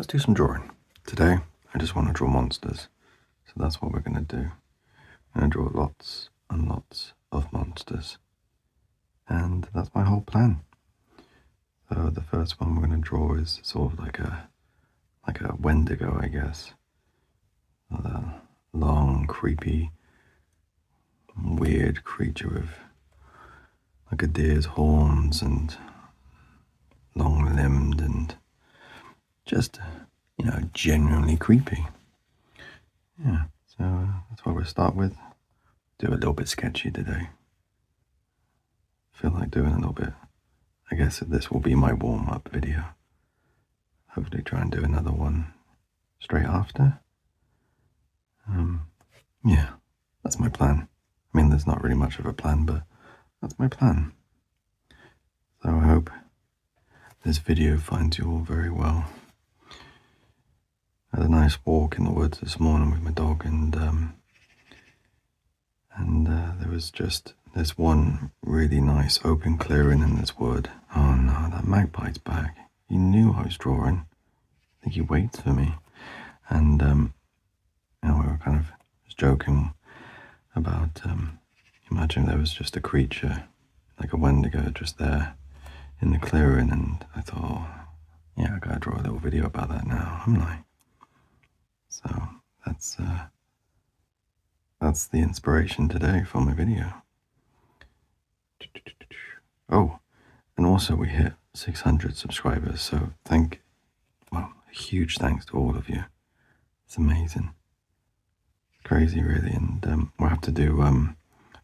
do some drawing. Today, I just want to draw monsters. So that's what we're going to do. I'm going to draw lots and lots of monsters. And that's my whole plan. So the first one we're going to draw is sort of like a Wendigo, I guess. A long, creepy, weird creature with like a deer's horns and long-limbed and just, genuinely creepy. Yeah, so that's what we'll start with. Do a little bit sketchy today. Feel like doing a little bit. I guess this will be my warm-up video. Hopefully try and do another one straight after. Yeah, that's my plan. I mean, there's not really much of a plan, but that's my plan. So I hope this video finds you all very well. I had a nice walk in the woods this morning with my dog, and there was just this one really nice open clearing in this wood. Oh no, that magpie's back. He knew I was drawing. I think he waits for me. And we were kind of just joking about, imagine there was just a creature, like a Wendigo, just there in the clearing, and I thought, oh, yeah, I gotta draw a little video about that now, haven't I? So that's the inspiration today for my video. Oh, and also we hit 600 subscribers, so a huge thanks to all of you. It's amazing. Crazy, really, and we'll have to do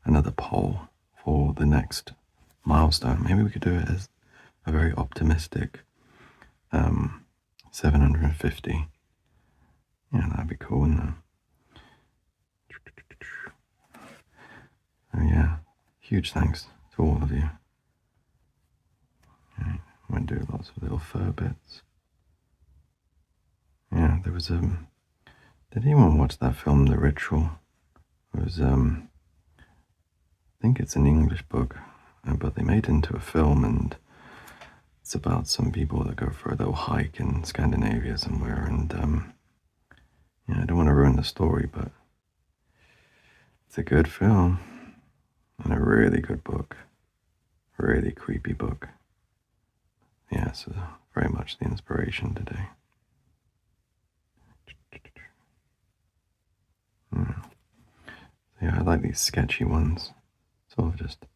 another poll for the next milestone. Maybe we could do it as a very optimistic 750. Yeah, that'd be cool, wouldn't it? Oh yeah, huge thanks to all of you. Okay, I'm going to do lots of little fur bits. Yeah, there was did anyone watch that film, The Ritual? It was I think it's an English book, but they made it into a film, and it's about some people that go for a little hike in Scandinavia somewhere, and I don't want to ruin the story, but it's a good film and a really good book, really creepy book. Yeah, so very much the inspiration today. Yeah, I like these sketchy ones. Sort of just,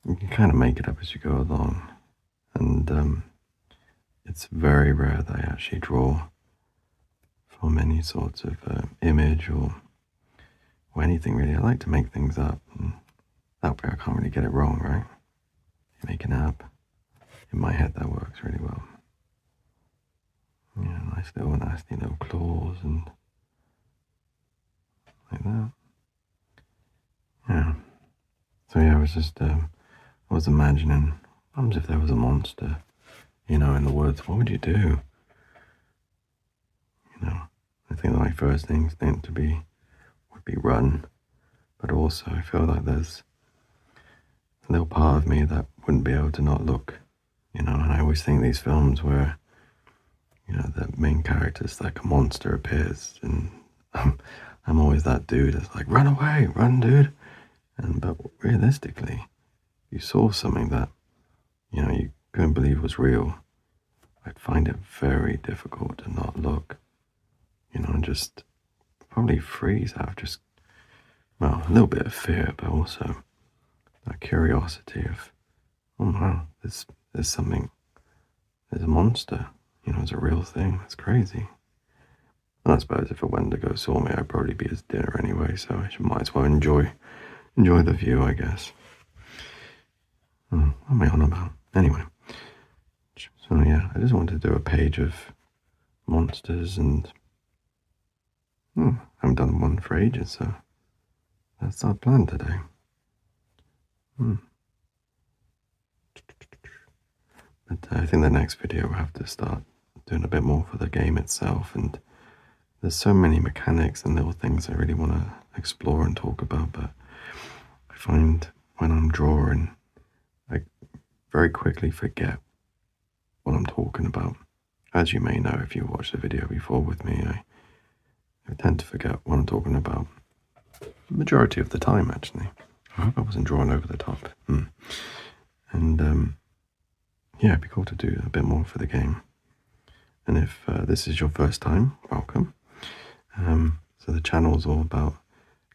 you can kind of make it up as you go along, and it's very rare that I actually draw from any sort of image or anything really. I like to make things up, and that way I can't really get it wrong, right? You make an app. In my head that works really well. Yeah, nice little nasty little claws and like that. Yeah. So yeah, I was just I was imagining, what if there was a monster, in the woods? What would you do? I think that my first instinct would be run, but also I feel like there's a little part of me that wouldn't be able to not look, and I always think these films where, the main character's like a monster appears, and I'm always that dude that's like, run away, run, dude. But realistically, you saw something that, you couldn't believe was real, I'd find it very difficult to not look, and just probably freeze out of just, a little bit of fear, but also that curiosity of, oh wow, there's something, there's a monster, it's a real thing. That's crazy. And I suppose if a Wendigo saw me, I'd probably be his dinner anyway, so I might as well enjoy the view, I guess. What am I on about? Anyway, so yeah, I just wanted to do a page of monsters, and I haven't done one for ages, so that's our plan today. But I think the next video we'll have to start doing a bit more for the game itself, and there's so many mechanics and little things I really want to explore and talk about, but I find when I'm drawing, I very quickly forget what I'm talking about. as you may know if you watched the video before with me, I tend to forget what I'm talking about. The majority of the time, actually. I hope I wasn't drawn over the top. And yeah, it'd be cool to do a bit more for the game. And if this is your first time, welcome. So the channel's all about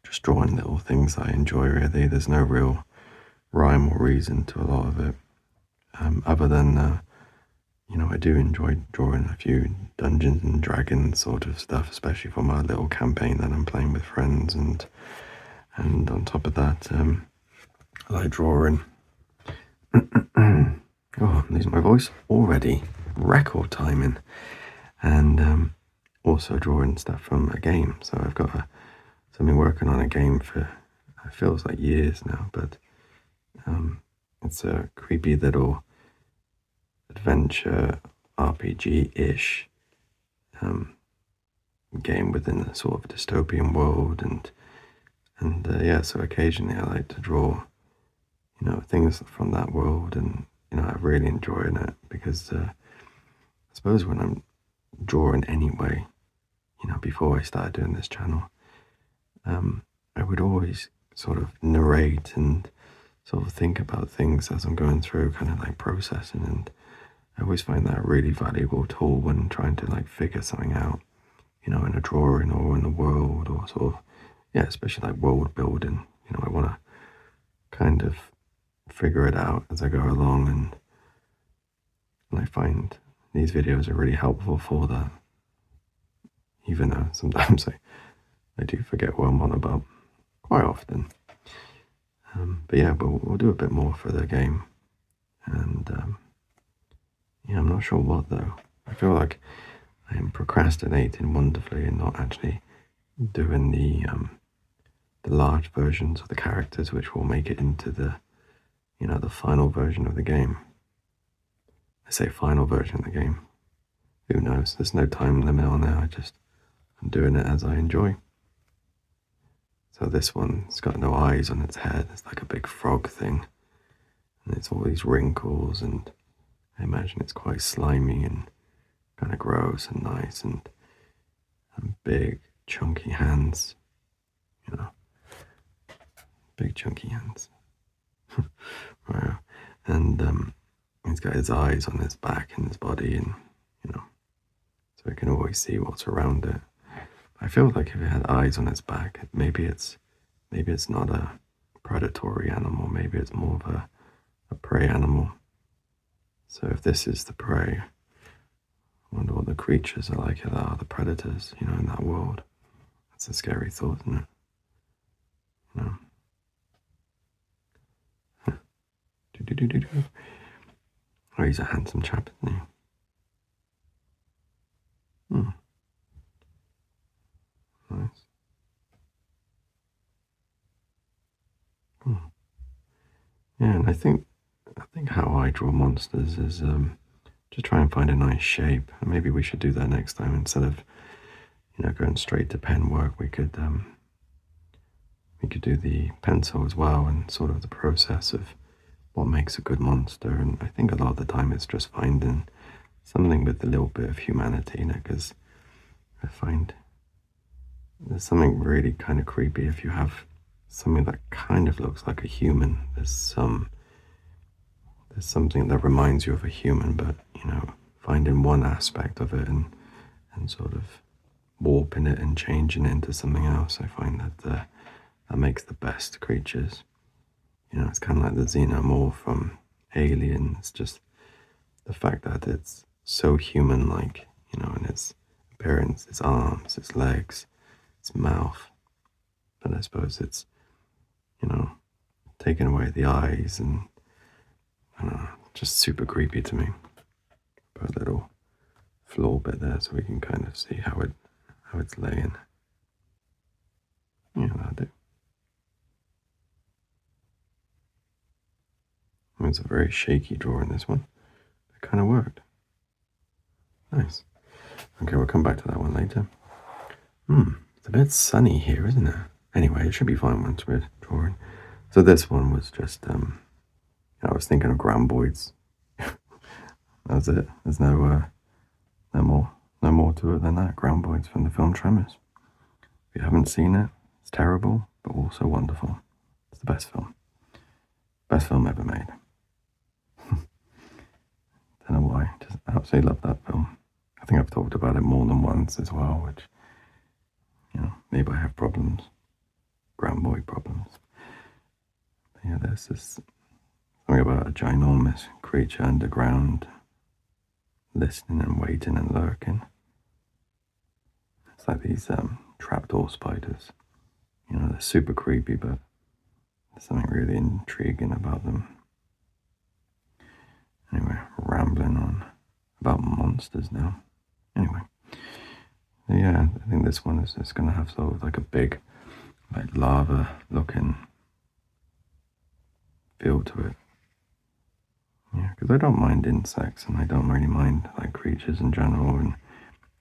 just drawing little things I enjoy, really. There's no real rhyme or reason to a lot of it, other than I do enjoy drawing a few Dungeons and Dragons sort of stuff, especially for my little campaign that I'm playing with friends, and on top of that, I like drawing. Oh, I'm losing my voice already. Record timing. And also drawing stuff from a game. So I've got been working on a game for, it feels like years now, but it's a creepy little adventure RPG-ish game within a sort of dystopian world, and yeah, so occasionally I like to draw, things from that world, and I really enjoy it because I suppose when I'm drawing anyway, before I started doing this channel, I would always sort of narrate and sort of think about things as I'm going through, kind of like processing, and I always find that a really valuable tool when trying to like figure something out, in a drawing or in the world, or sort of, yeah, especially like world building. I want to kind of figure it out as I go along, and I find these videos are really helpful for that, even though sometimes I do forget what I'm on about quite often. But yeah, we'll do a bit more for the game, and yeah, I'm not sure what though. I feel like I am procrastinating wonderfully and not actually doing the large versions of the characters, which will make it into the the final version of the game. I say final version of the game. Who knows? There's no time limit on it. I'm doing it as I enjoy. So this one's got no eyes on its head. It's like a big frog thing. And it's all these wrinkles, and I imagine it's quite slimy and kind of gross and nice, and big chunky hands. Big chunky hands. Wow. And he's got his eyes on his back and his body, and so he can always see what's around it. I feel like if it had eyes on its back, maybe it's not a predatory animal. Maybe it's more of a prey animal. So if this is the prey, I wonder what the creatures are like that are the predators, in that world. That's a scary thought, isn't it? Oh, he's a handsome chap, isn't he? Nice. Yeah, and I think how I draw monsters is just try and find a nice shape. And maybe we should do that next time instead of going straight to pen work. We could do the pencil as well, and sort of the process of what makes a good monster. And I think a lot of the time it's just finding something with a little bit of humanity, because I find there's something really kind of creepy if you have something that kind of looks like a human. There's something that reminds you of a human, but finding one aspect of it and sort of warping it and changing it into something else. I find that that makes the best creatures. It's kind of like the xenomorph from Alien. It's just the fact that it's so human-like, in its appearance, its arms, its legs, its mouth. But I suppose it's, taking away the eyes, and I don't know, just super creepy to me. Put a little floor bit there so we can kind of see how it's laying. Yeah, that'll do. It's a very shaky drawing, this one. It kind of worked. Nice. Okay, we'll come back to that one later. It's a bit sunny here, isn't it? Anyway, it should be fine once we're drawing. So this one was just, I was thinking of gramboids. That was it. There's no no more to it than that. Ground from the film Tremors. If you haven't seen it, it's terrible, but also wonderful. It's the best film. Best film ever made. Don't know why. Just absolutely love that film. I think I've talked about it more than once as well, which, maybe I have problems. Ground boy problems. But yeah, there's this something about a ginormous creature underground, listening and waiting and lurking. It's like these trapdoor spiders. They're super creepy, but there's something really intriguing about them. Anyway, rambling on about monsters now. Anyway, yeah, I think this one is going to have sort of like a big, like lava-looking feel to it. Yeah, because I don't mind insects, and I don't really mind like creatures in general, and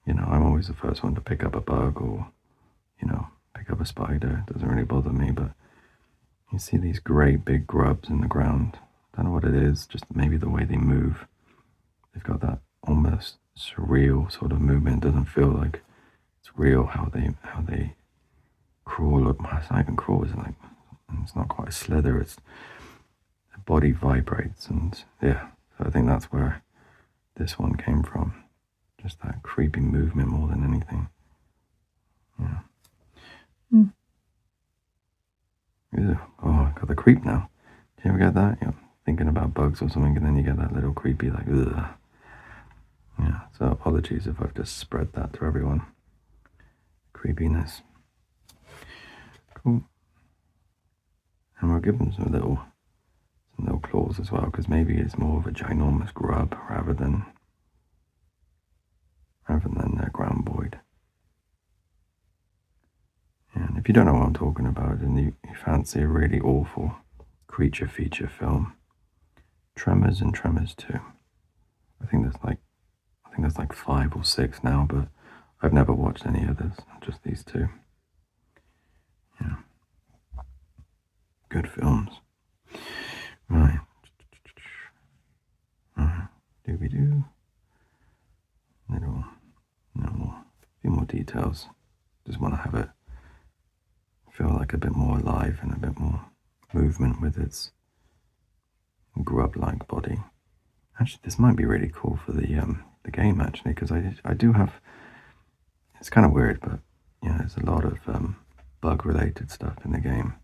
I'm always the first one to pick up a bug or pick up a spider. It doesn't really bother me, but you see these great big grubs in the ground. I don't know what it is, just maybe the way they move. They've got that almost surreal sort of movement. It doesn't feel like it's real how they crawl. It's not even crawl. It's not quite a slither. It's the body vibrates, and yeah. So I think that's where this one came from. Just that creepy movement more than anything. Yeah. Oh, I got the creep now. Do you ever get that? You're thinking about bugs or something, and then you get that little creepy, like, ugh. Yeah, so apologies if I've just spread that to everyone. Creepiness. Cool. And we'll give them some little claws as well, because maybe it's more of a ginormous grub rather than a ground void. And if you don't know what I'm talking about, and you fancy a really awful creature feature film, Tremors and Tremors 2. I think there's like 5 or 6 now, but I've never watched any others, just these 2. Yeah. Good films. Right. Doobie-doo. A few more details. Just want to have it feel like a bit more alive and a bit more movement with its grub-like body. Actually, this might be really cool for the game, actually, because I do have. It's kind of weird, but there's a lot of bug-related stuff in the game.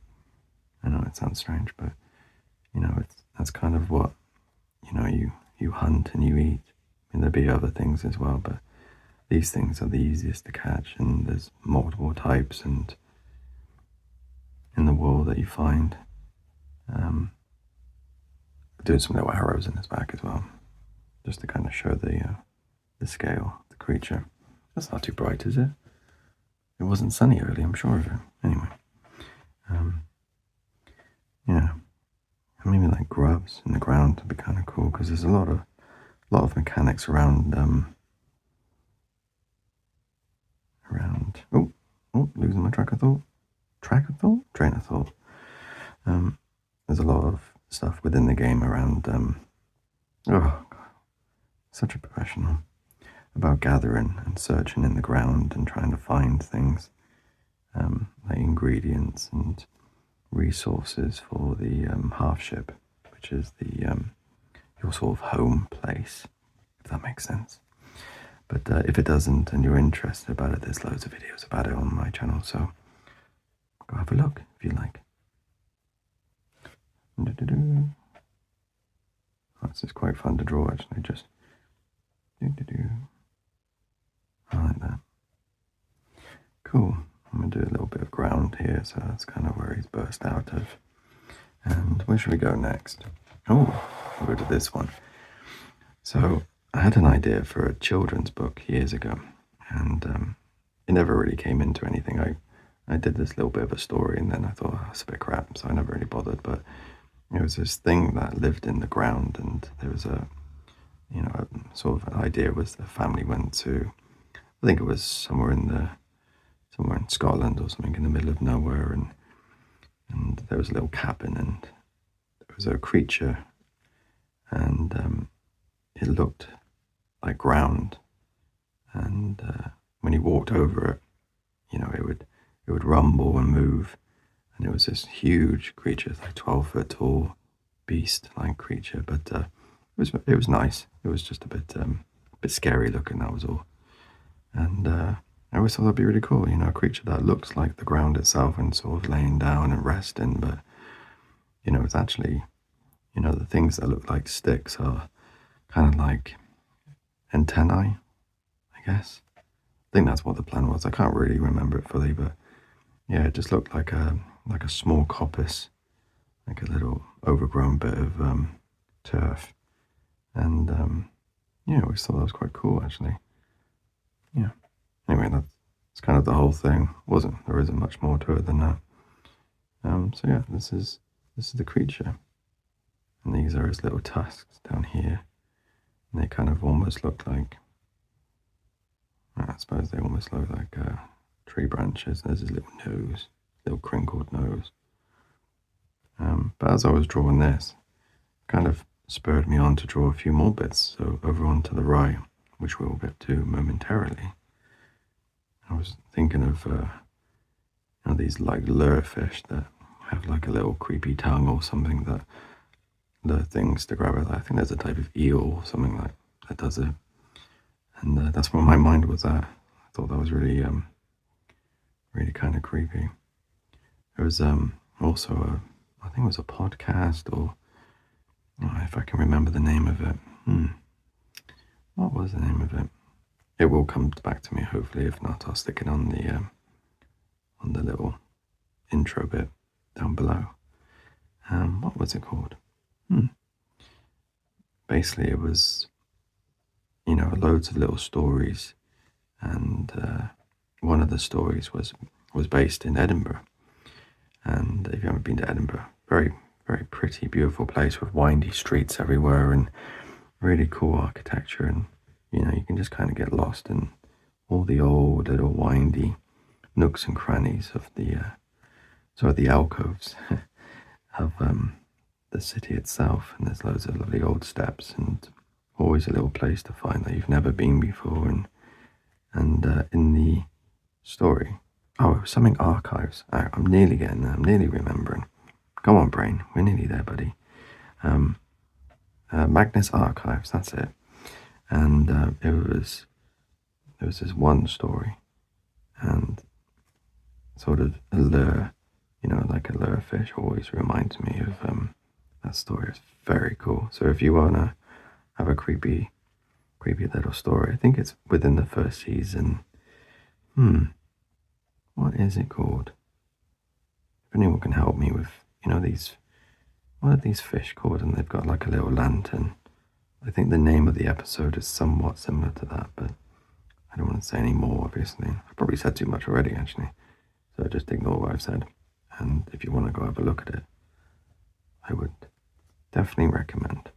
I know it sounds strange, but that's kind of what you hunt and you eat. I mean, there'll be other things as well, but these things are the easiest to catch, and there's multiple types and in the world that you find. Doing some little arrows in his back as well, just to kind of show the scale of the creature. That's not too bright, is it? It wasn't sunny early, I'm sure of it. Anyway, yeah, maybe like grubs in the ground would be kind of cool, because there's a lot of mechanics around losing my train of thought. There's a lot of stuff within the game around such a professional, about gathering and searching in the ground and trying to find things, like ingredients and resources for the half ship, which is your sort of home place, if that makes sense. But if it doesn't and you're interested about it, there's loads of videos about it on my channel, so go have a look if you like. This is quite fun to draw, actually. Just I like that. Cool. I'm going to do a little bit of ground here, so that's kind of where he's burst out of. And where should we go next? Oh, we'll go to this one. So I had an idea for a children's book years ago, and it never really came into anything. I did this little bit of a story, and then I thought, oh, it's a bit crap, so I never really bothered. But it was this thing that lived in the ground, and there was a sort of an idea was the family went to, I think it was somewhere in Scotland or something, in the middle of nowhere, and there was a little cabin, and there was a creature, and it looked like ground, and when you walked over it, it would rumble and move, and it was this huge creature, like 12 foot tall beast-like creature. But it was nice. It was just a bit scary looking. That was all. And I always thought that'd be really cool. A creature that looks like the ground itself and sort of laying down and resting, but it's actually, the things that look like sticks are kind of like antennae, I guess. I think that's what the plan was. I can't really remember it fully, but yeah, it just looked like a small coppice, like a little overgrown bit of turf. And yeah, I always thought that was quite cool, actually. Yeah. Anyway, that's kind of the whole thing. There isn't much more to it than that. So yeah, this is the creature, and these are his little tusks down here, and they kind of almost look like, I suppose they almost look like tree branches. There's his little nose, little crinkled nose. But as I was drawing this, it kind of spurred me on to draw a few more bits. So over onto the right, which we'll get to momentarily, I was thinking of these like lure fish that have like a little creepy tongue or something that lure things to grab it. I think there's a type of eel or something like that does it, and that's where my mind was at. I thought that was really really kind of creepy. There was also I think it was a podcast, or if I can remember the name of it. What was the name of it? It will come back to me, hopefully. If not, I'll stick it on the little intro bit down below. What was it called? Basically, it was, loads of little stories, and one of the stories was based in Edinburgh. And if you haven't been to Edinburgh, very, very pretty, beautiful place with windy streets everywhere and really cool architecture. And, you can just kind of get lost in all the old little windy nooks and crannies of the alcoves of the city itself. And there's loads of lovely old steps and always a little place to find that you've never been before. And in the story, it was something archives. I'm nearly getting there. I'm nearly remembering. Go on, brain. We're nearly there, buddy. Magnus Archives. That's it. And there was this one story, and sort of a lure, like a lure fish, always reminds me of that story. It's very cool. So if you wanna have a creepy little story, I think it's within the first season. What is it called? If anyone can help me with, what are these fish called? And they've got like a little lantern. I think the name of the episode is somewhat similar to that, but I don't want to say any more, obviously. I've probably said too much already, actually. So just ignore what I've said. And if you want to go have a look at it, I would definitely recommend.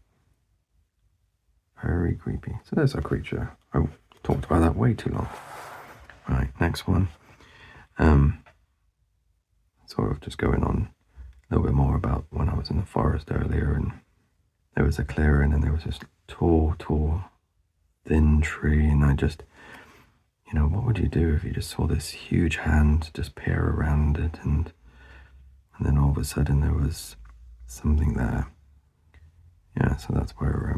Very creepy. So there's our creature. I talked about that way too long. Right, next one. Sort of just going on a little bit more about when I was in the forest earlier, and there was a clearing, and there was this tall, thin tree, and I just, what would you do if you just saw this huge hand just peer around it, and then all of a sudden there was something there. Yeah, so that's where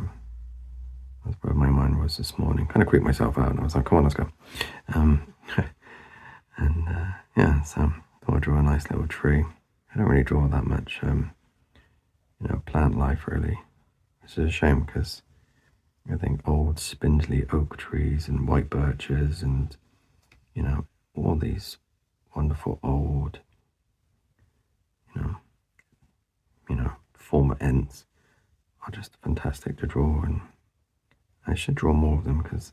my mind was this morning. Kind of creeped myself out, and I was like, come on, let's go. Yeah, so thought I'd draw a nice little tree. I don't really draw that much, plant life, really. Which is a shame, because I think old spindly oak trees and white birches and, all these wonderful old, former ents are just fantastic to draw, and I should draw more of them because,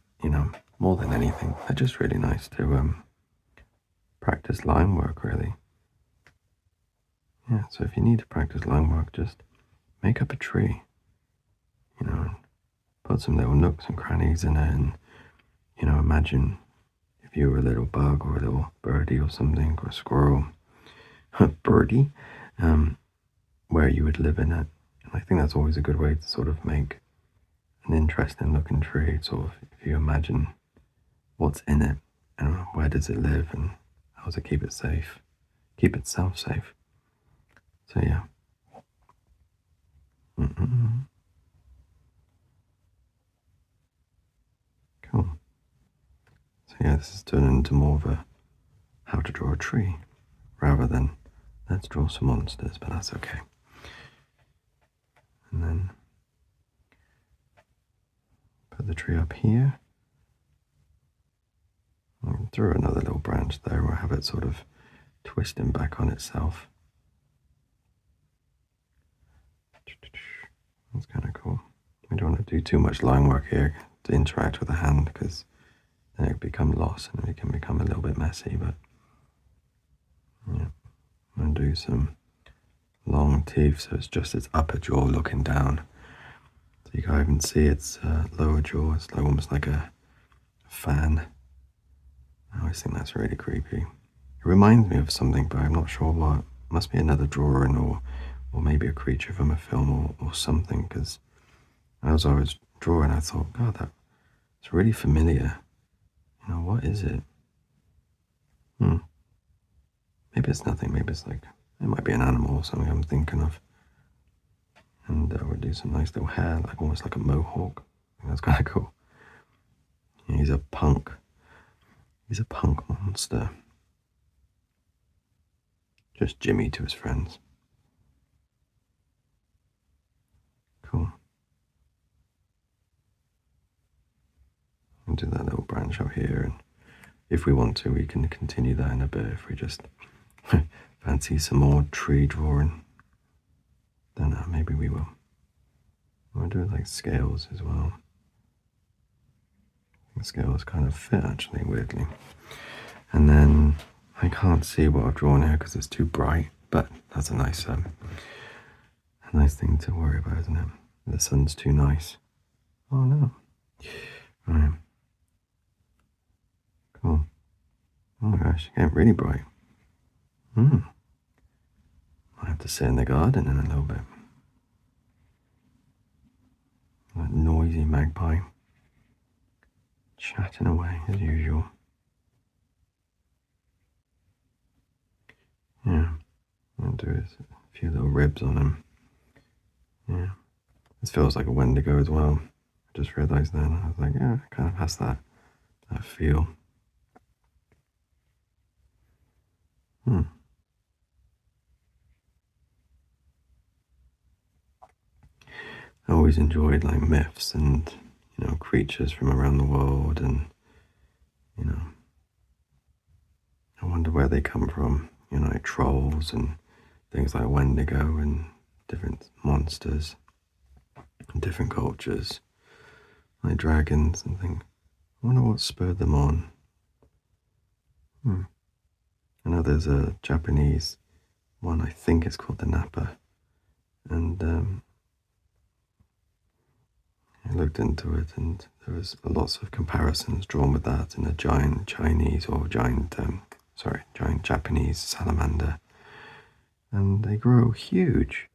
more than anything, they're just really nice to practice line work, really. Yeah, so if you need to practice line work, just make up a tree, and put some little nooks and crannies in it, and, imagine if you were a little bug or a little birdie or something, or a squirrel, birdie, where you would live in it. And I think that's always a good way to sort of make an interesting looking tree. Sort of, if you imagine what's in it, and where does it live, and how does it keep it safe, keep itself safe. So yeah. Cool. So yeah, this is turning into more of a how to draw a tree rather than let's draw some monsters, but that's okay. And then put the tree up here. And throw another little branch there, or have it sort of twisting back on itself. That's kind of cool. We don't want to do too much line work here to interact with the hand, because then it become lost and it can become a little bit messy. But yeah, I'm going to do some long teeth, so it's just its upper jaw looking down. So you can't even see its lower jaw. It's like almost like a fan. I always think that's really creepy. It reminds me of something, but I'm not sure what. Must be another drawing, or maybe a creature from a film, or something, because as I was drawing, I thought, God, that's really familiar. You know, what is it? Maybe it's nothing. Maybe it's like, it might be an animal or something I'm thinking of. And we'll do some nice little hair, like almost like a mohawk. I think that's kind of cool. Yeah, he's a punk. He's a punk monster. Just Jimmy to his friends. Cool. And do that little branch out here, and if we want to, we can continue that in a bit. If we just fancy some more tree drawing, then maybe we will. We'll do like scales as well. The scales kind of fit actually, weirdly. And then I can't see what I've drawn here because it's too bright, but that's a nice thing to worry about, isn't it? The sun's too nice. Oh no. Right. Cool. Oh my gosh, getting really bright. I have to sit in the garden in a little bit. That noisy magpie. Chatting away as usual. Yeah. I'll do is a few little ribs on him. Yeah. This feels like a Wendigo as well. I just realised then. I was like, yeah, it kind of has that feel. I always enjoyed like myths and, creatures from around the world, and, I wonder where they come from, like trolls and things like Wendigo and different monsters and different cultures, like dragons and things. I wonder what spurred them on. I know there's a Japanese one, I think it's called the Nappa, and I looked into it, and there was lots of comparisons drawn with that in a giant Chinese or giant Japanese salamander, and they grow huge.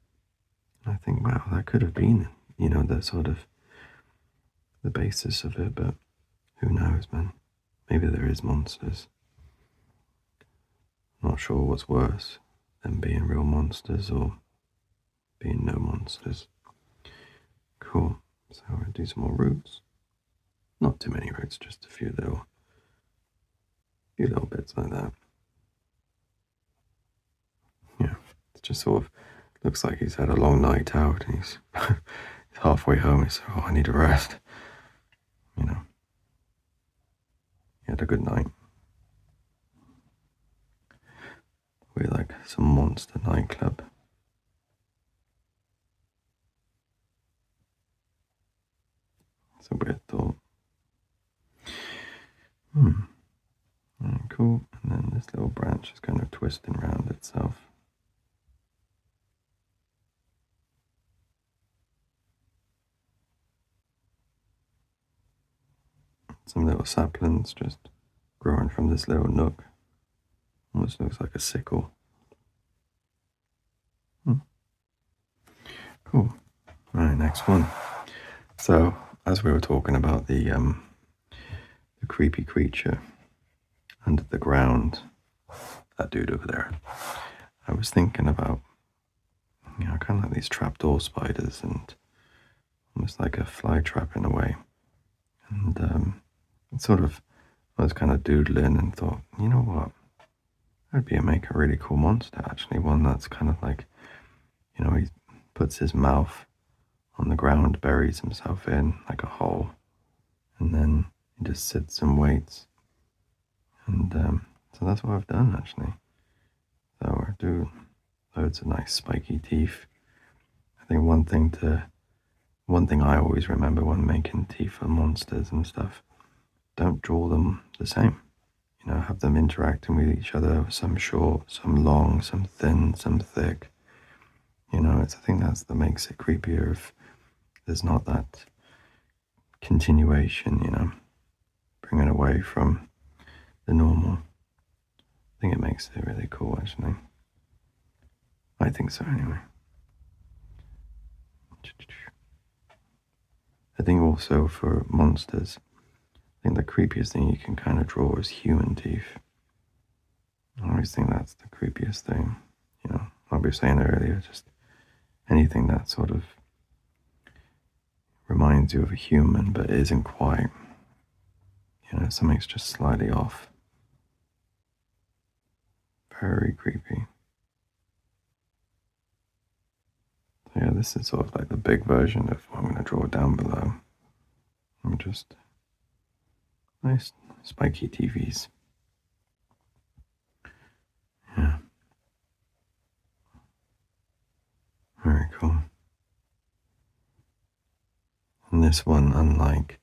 And I think, wow, that could have been, the sort of the basis of it, but who knows, man? Maybe there is monsters. Not sure what's worse, than being real monsters or being no monsters. Cool. So I'll do some more roots. Not too many roots, just a few little bits like that. Yeah, it just sort of looks like he's had a long night out, and he's halfway home. He's like, oh, I need a rest. He had a good night. We're like some monster nightclub. It's a weird thought. Cool. And then this little branch is kind of twisting around itself. Some little saplings just growing from this little nook. Almost looks like a sickle. Cool. Right, next one. So, as we were talking about the the creepy creature under the ground, that dude over there, I was thinking about, kind of like these trapdoor spiders and almost like a fly trap in a way. And I was kind of doodling and thought, you know what? That'd make a really cool monster, actually. One that's kind of like, he puts his mouth on the ground, buries himself in like a hole, and then he just sits and waits. And so that's what I've done, actually. So I do loads of nice spiky teeth. I think one thing I always remember when making teeth for monsters and stuff, don't draw them the same. Have them interacting with each other, some short, some long, some thin, some thick. I think that makes it creepier if there's not that continuation, bringing away from the normal. I think it makes it really cool, actually. I think so, anyway. I think also for monsters, I think the creepiest thing you can kind of draw is human teeth. I always think that's the creepiest thing. Like we were saying earlier, just anything that sort of reminds you of a human but isn't quite. Something's just slightly off. Very creepy. So yeah, this is sort of like the big version of what I'm going to draw down below. I'm just nice spiky TVs. Yeah. Very cool. And this one, unlike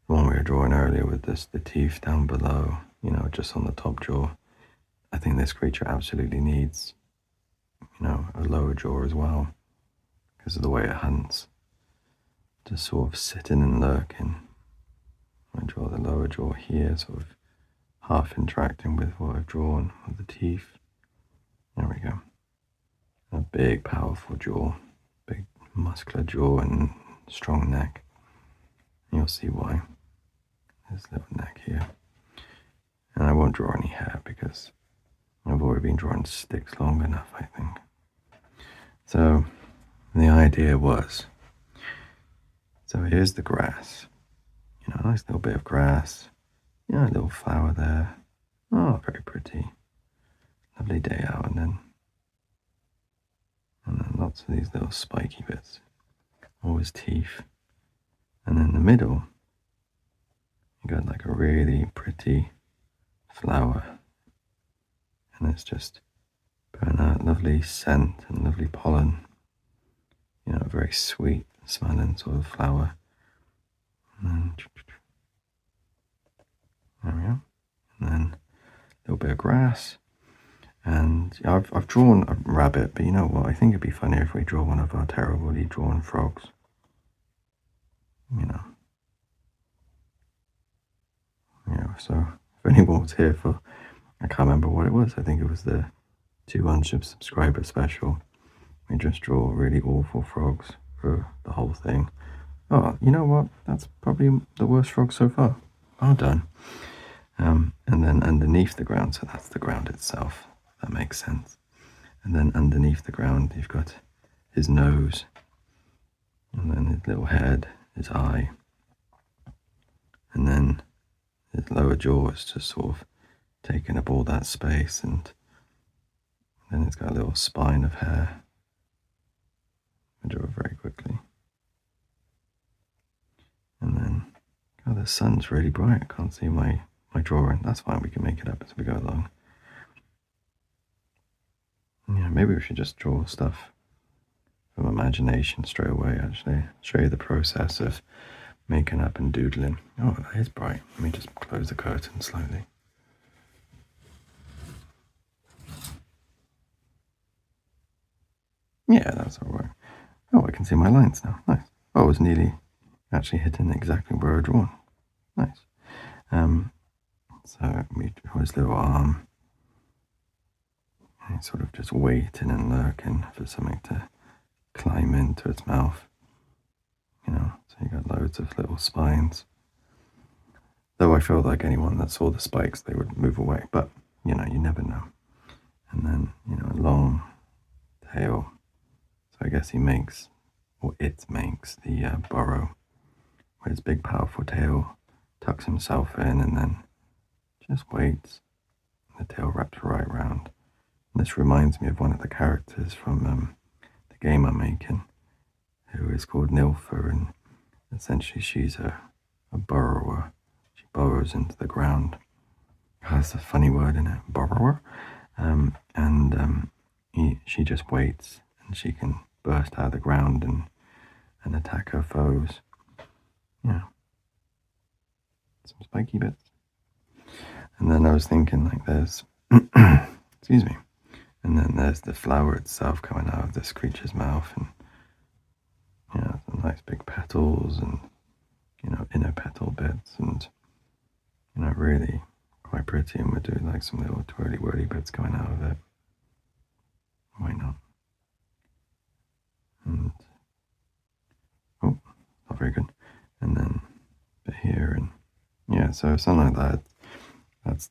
the one we were drawing earlier with the teeth down below, just on the top jaw, I think this creature absolutely needs, a lower jaw as well, because of the way it hunts. Just sort of sitting and lurking. I draw the lower jaw here, sort of half interacting with what I've drawn with the teeth. There we go. A big, powerful jaw, big, muscular jaw and strong neck. You'll see why. This little neck here. And I won't draw any hair because I've already been drawing sticks long enough, I think. So the idea was, so here's the grass. A nice little bit of grass. A little flower there. Oh, very pretty. Lovely day out, and then lots of these little spiky bits. Always teeth. And in the middle, you got like a really pretty flower. And it's just putting out lovely scent and lovely pollen. A very sweet smelling sort of flower. And then, there we go. And then a little bit of grass. And I've drawn a rabbit, but you know what? I think it'd be funnier if we draw one of our terribly drawn frogs. So if anyone was here for, I can't remember what it was. I think it was the 200 subscriber special. We just draw really awful frogs for the whole thing. Oh, you know what? That's probably the worst frog so far. Well done. And then underneath the ground, so that's the ground itself. That makes sense. And then underneath the ground, you've got his nose, and then his little head, his eye, and then his lower jaw is just sort of taking up all that space, and then it's got a little spine of hair. I draw it very quickly. And then, the sun's really bright. I can't see my drawing. That's fine, we can make it up as we go along. Maybe we should just draw stuff from imagination straight away, actually. Show you the process of making up and doodling. Oh, that is bright. Let me just close the curtain slightly. Yeah, that's all right. Oh, I can see my lines now. Nice. Oh, I was nearly actually hitting exactly where I drawn. Nice. So we draw his little arm. And he's sort of just waiting and lurking for something to climb into its mouth. So you got loads of little spines. Though I feel like anyone that saw the spikes, they would move away. But, you never know. And then, a long tail. So I guess he makes, or it makes, the burrow with his big, powerful tail, tucks himself in, and then just waits. The tail wraps right around. And this reminds me of one of the characters from the game I'm making, who is called Nilfa, and essentially she's a burrower. She burrows into the ground. That's a funny word, in it, burrower. She just waits, and she can burst out of the ground and attack her foes. Yeah. Some spiky bits. And then I was thinking, like, there's, excuse me, and then there's the flower itself coming out of this creature's mouth, and, some nice big petals and, inner petal bits, and, really quite pretty, and we're doing like some little twirly-whirly bits going out of it. Why not? And, oh, not very good. And then a bit here, and yeah, so something like that. That's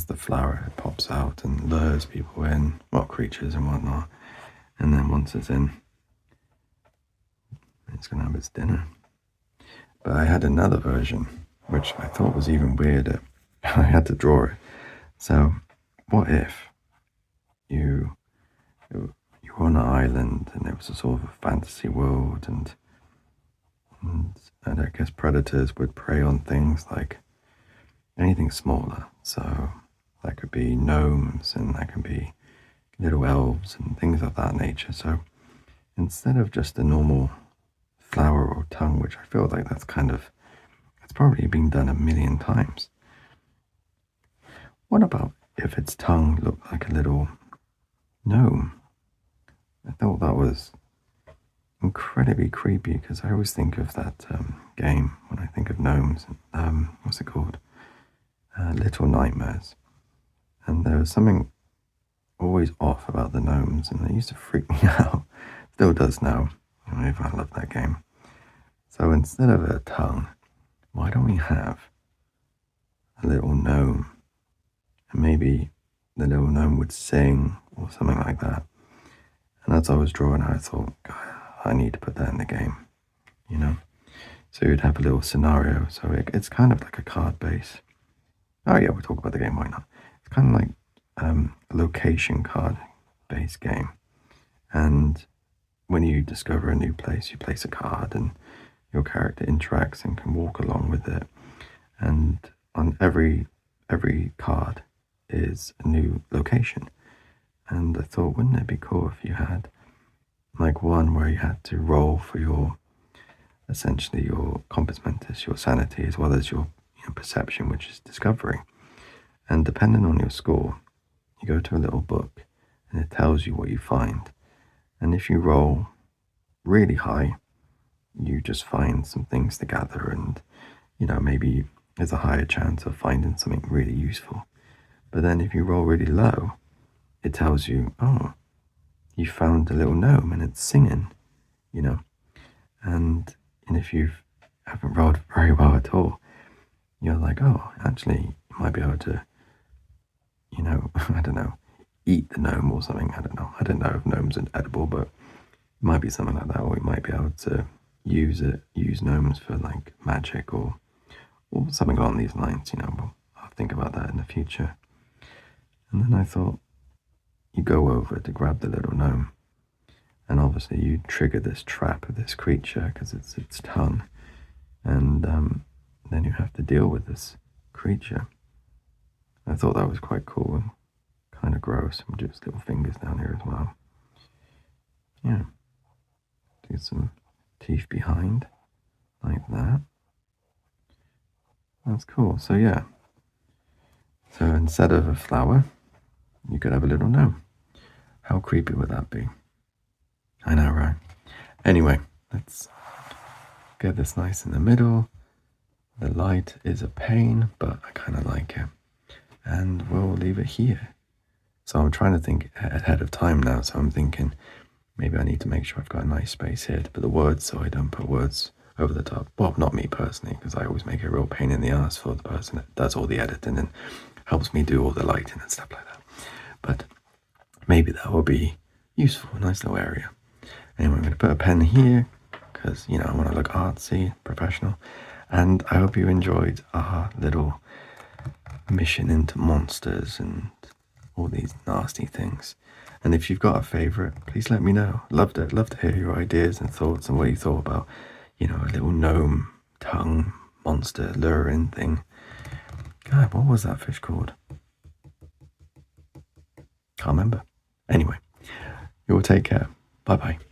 the flower. It pops out and lures people in, well, creatures and whatnot. And then once it's in, it's gonna have its dinner. But I had another version, which I thought was even weirder. I had to draw it. So, what if you were on an island and it was a sort of a fantasy world, and I guess predators would prey on things like anything smaller. So that could be gnomes, and that could be little elves and things of that nature. So instead of just a normal flower or tongue, which I feel like it's probably been done a million times, what about if its tongue looked like a little gnome? I thought that was incredibly creepy, because I always think of that game when I think of gnomes. What's it called? Little Nightmares. And there was something always off about the gnomes, and they used to freak me out. Still does now. Even I love that game. So instead of a tongue, why don't we have a little gnome? And maybe the little gnome would sing or something like that. And as I was drawing, I thought, God, I need to put that in the game, So you'd have a little scenario. So it's kind of like a card base. Oh yeah, we'll talk about the game, why not? It's kind of like a location card based game. And when you discover a new place, you place a card, and your character interacts and can walk along with it. And on every card is a new location. And I thought, wouldn't it be cool if you had like one where you had to roll for essentially your compass mentis, your sanity, as well as your perception, which is discovery. And depending on your score, you go to a little book and it tells you what you find. And if you roll really high, you just find some things to gather, and maybe there's a higher chance of finding something really useful. But then if you roll really low, it tells you, oh, you found a little gnome and it's singing, and if you haven't rolled very well at all, you're like, oh, actually, you might be able to, I don't know, eat the gnome or something. I don't know. I don't know if gnomes are edible, but it might be something like that. Or you might be able to use gnomes for like magic or something along these lines. I'll think about that in the future. And then I thought, you go over to grab the little gnome, and obviously you trigger this trap of this creature because it's its tongue, and then you have to deal with this creature. I thought that was quite cool and kind of gross. And just little fingers down here as well. Yeah. Do some teeth behind, like that. That's cool. So yeah. So instead of a flower, you could have a little gnome. How creepy would that be? I know, right? Anyway, let's get this nice in the middle. The light is a pain, but I kind of like it. And we'll leave it here. So I'm trying to think ahead of time now. So I'm thinking maybe I need to make sure I've got a nice space here to put the words, so I don't put words over the top. Well, not me personally, because I always make it a real pain in the ass for the person that does all the editing and helps me do all the lighting and stuff like that. But maybe that will be useful, a nice little area. Anyway, I'm going to put a pen here because, you know, I want to look artsy, professional. And I hope you enjoyed our little mission into monsters and all these nasty things. And if you've got a favourite, please let me know. Love to hear your ideas and thoughts and what you thought about, you know, a little gnome tongue monster luring thing. God, what was that fish called? Can't remember. Anyway, you all take care. Bye bye.